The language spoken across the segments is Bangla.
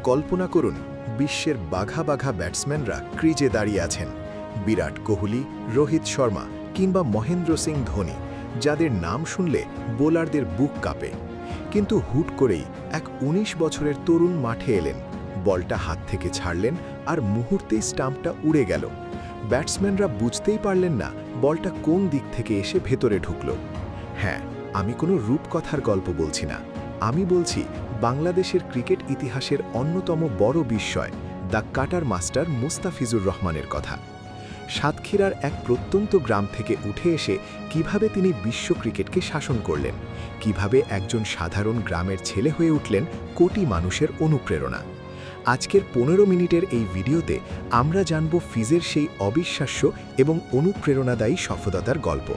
কল্পনা করুন বিশ্বের বাঘা বাঘা ব্যাটসম্যানরা ক্রিজে দাঁড়িয়ে আছেন। বিরাট কোহলি, রোহিত শর্মা কিংবা মহেন্দ্র সিং ধোনি, যাদের নাম শুনলে বোলারদের বুক কাঁপে। কিন্তু হুট করেই এক ১৯ বছরের তরুণ মাঠে এলেন, বলটা হাত থেকে ছাড়লেন আর মুহূর্তেই স্টাম্পটা উড়ে গেল। ব্যাটসম্যানরা বুঝতেই পারলেন না বলটা কোন দিক থেকে এসে ভেতরে ঢুকল। হ্যাঁ, আমি কোনো রূপকথার গল্প বলছি না, আমি বলছি বাংলাদেশের ক্রিকেট ইতিহাসের অন্যতম বড় বিস্ময়, দ্য কাটার মাস্টার মুস্তাফিজুর রহমানের কথা। সাতক্ষীরার এক প্রত্যন্ত গ্রাম থেকে উঠে এসে কিভাবে তিনি বিশ্ব ক্রিকেটকে শাসন করলেন, কিভাবে একজন সাধারণ গ্রামের ছেলে হয়ে উঠলেন কোটি মানুষের অনুপ্রেরণা। আজকের ১৫ মিনিটের এই ভিডিওতে আমরা জানব ফিজের সেই অবিশ্বাস্য এবং অনুপ্রেরণাদায়ী সফলতার গল্প।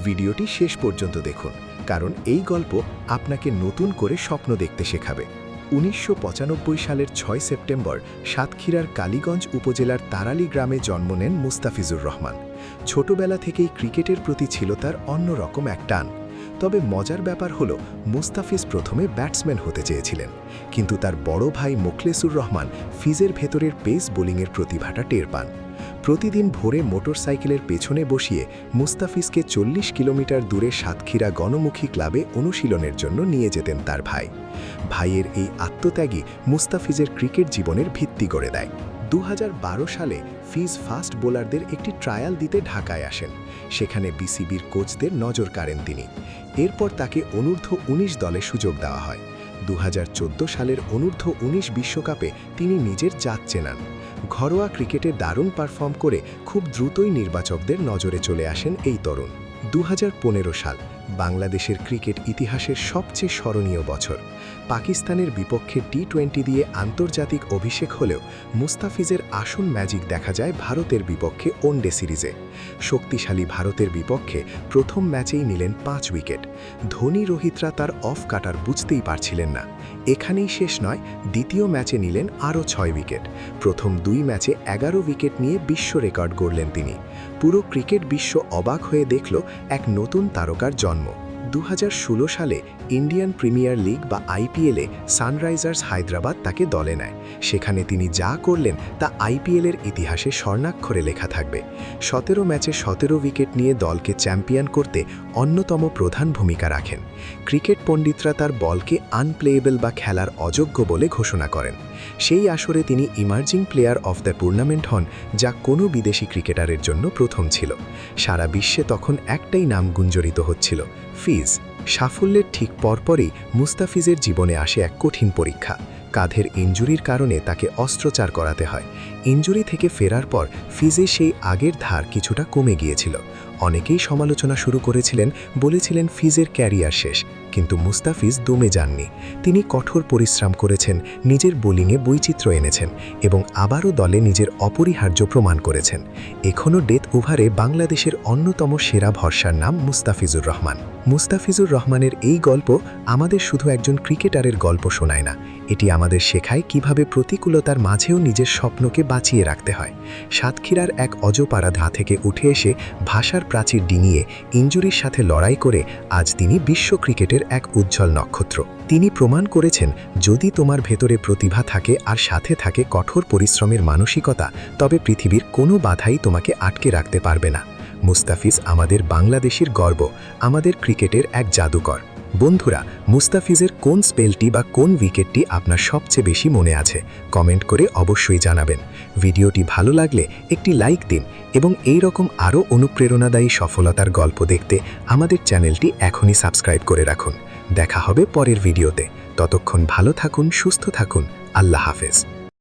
ভিডিওটি শেষ পর্যন্ত দেখুন, কারণ এই গল্প আপনাকে নতুন করে স্বপ্ন দেখতে শেখাবে। ১৯৯৫ সালের ৬ সেপ্টেম্বর সাতক্ষীরার কালীগঞ্জ উপজেলার তারালি গ্রামে জন্ম নেন মুস্তাফিজুর রহমান। ছোটবেলা থেকেই ক্রিকেটের প্রতি ছিল তার অন্যরকম এক টান। তবে মজার ব্যাপার হলো, মুস্তাফিজ প্রথমে ব্যাটসম্যান হতে চেয়েছিলেন, কিন্তু তার বড় ভাই মোখলেসুর রহমান ফিজের ভেতরের পেস বোলিংয়ের প্রতিভাটা টের পান। প্রতিদিন ভোরে মোটরসাইকেলের পেছনে বসিয়ে মুস্তাফিজকে ৪০ কিলোমিটার দূরে সাতক্ষীরা গণমুখী ক্লাবে অনুশীলনের জন্য নিয়ে যেতেন তার ভাই। ভাইয়ের এই আত্মত্যাগী মুস্তাফিজের ক্রিকেট জীবনের ভিত্তি গড়ে দেয়। ২০১২ সালে ফিজ ফাস্ট বোলারদের একটি ট্রায়াল দিতে ঢাকায় আসেন। সেখানে বিসিবির কোচদের নজর কাড়েন তিনি। এরপর তাকে অনূর্ধ্ব ১৯ দলে সুযোগ দেওয়া হয়। ২০১৪ সালের অনূর্ধ্ব ১৯ বিশ্বকাপে তিনি নিজের জাত চেনান। ঘরোয়া ক্রিকেটে দারুণ পারফর্ম করে খুব দ্রুতই নির্বাচকদের নজরে চলে আসেন এই তরুণ। ২০১৫ সাল বাংলাদেশের ক্রিকেট ইতিহাসের সবচেয়ে স্মরণীয় বছর। পাকিস্তানের বিপক্ষে টি-20 দিয়ে আন্তর্জাতিক অভিষেক হলেও মুস্তাফিজের আসল ম্যাজিক দেখা যায় ভারতের বিপক্ষে ওয়ানডে সিরিজে। শক্তিশালী ভারতের বিপক্ষে প্রথম ম্যাচেই নিলেন ৫ উইকেট। ধোনি রোহিতরা তার অফ কাটার বুঝতেই পারছিলেন না। এখানেই শেষ নয়, দ্বিতীয় ম্যাচে নিলেন আরও ৬ উইকেট। প্রথম ২ ম্যাচে ১১ উইকেট নিয়ে বিশ্ব রেকর্ড গড়লেন তিনি। পুরো ক্রিকেট বিশ্ব অবাক হয়ে দেখল এক নতুন তারকার জন্ম। ২০১৬ সালে ইন্ডিয়ান প্রিমিয়ার লিগ বা আইপিএলে সানরাইজার্স হায়দ্রাবাদ তাকে দলে নেয়। সেখানে তিনি যা করলেন তা আইপিএলের ইতিহাসে স্বর্ণাক্ষরে লেখা থাকবে। ১৭ ম্যাচে ১৭ উইকেট নিয়ে দলকে চ্যাম্পিয়ন করতে অন্যতম প্রধান ভূমিকা রাখেন। ক্রিকেট পণ্ডিতরা তার বলকে আনপ্লেয়েবল বা খেলার অযোগ্য বলে ঘোষণা করেন। সেই আসরে তিনি emerging player of the tournament হন, যা কোনো বিদেশি ক্রিকেটারের জন্য প্রথম ছিল। সারা বিশ্বে তখন একটাই নাম গুঞ্জরিত হচ্ছিল, ফিজ। সাফল্যের ঠিক পরপরই মুস্তাফিজের জীবনে আসে এক কঠিন পরীক্ষা। কাঁধের ইনজুরির কারণে তাকে অস্ত্রোপচার করাতে হয়। ইনজুরি থেকে ফেরার পর ফিজে সেই আগের ধার কিছুটা কমে গিয়েছিল। অনেকেই সমালোচনা শুরু করেছিলেন, বলেছিলেন ফিজের ক্যারিয়ার শেষ। কিন্তু মুস্তাফিজ দমে যাননি। তিনি কঠোর পরিশ্রম করেছেন, নিজের বোলিংয়ে বৈচিত্র্য এনেছেন এবং আবারও দলে নিজের অপরিহার্য প্রমাণ করেছেন। এখনও ডেথ ওভারে বাংলাদেশের অন্যতম সেরা ভরসার নাম মুস্তাফিজুর রহমান। মুস্তাফিজুর রহমানের এই গল্প আমাদের শুধু একজন ক্রিকেটারের গল্প শোনায় না, এটি আমাদের শেখায় কিভাবে প্রতিকূলতার মাঝেও নিজের স্বপ্নকে বাঁচিয়ে রাখতে হয়। সাতক্ষীরার এক অজপাড়া ধা থেকে উঠে এসে ভাষার প্রাচীর ডিঙিয়ে ইনজুরির সাথে লড়াই করে আজ তিনি বিশ্ব ক্রিকেটের এক উজ্জ্বল নক্ষত্র। তিনি প্রমাণ করেছেন, যদি তোমার ভেতরে প্রতিভা থাকে আর সাথে থাকে কঠোর পরিশ্রমের মানসিকতা, তবে পৃথিবীর কোনো বাধাই তোমাকে আটকে রাখতে পারবে না। মুস্তাফিজ আমাদের বাংলাদেশের গর্ব, আমাদের ক্রিকেটের এক জাদুকর। বন্ধুরা, মুস্তাফিজের কোন স্পেলটি বা কোন উইকেটটি আপনার সবচেয়ে বেশি মনে আছে কমেন্ট করে অবশ্যই জানাবেন। ভিডিওটি ভালো লাগলে একটি লাইক দিন এবং এই রকম আরও অনুপ্রেরণাদায়ী সফলতার গল্প দেখতে আমাদের চ্যানেলটি এখনই সাবস্ক্রাইব করে রাখুন। দেখা হবে পরের ভিডিওতে। ততক্ষণ ভালো থাকুন, সুস্থ থাকুন। আল্লাহ হাফেজ।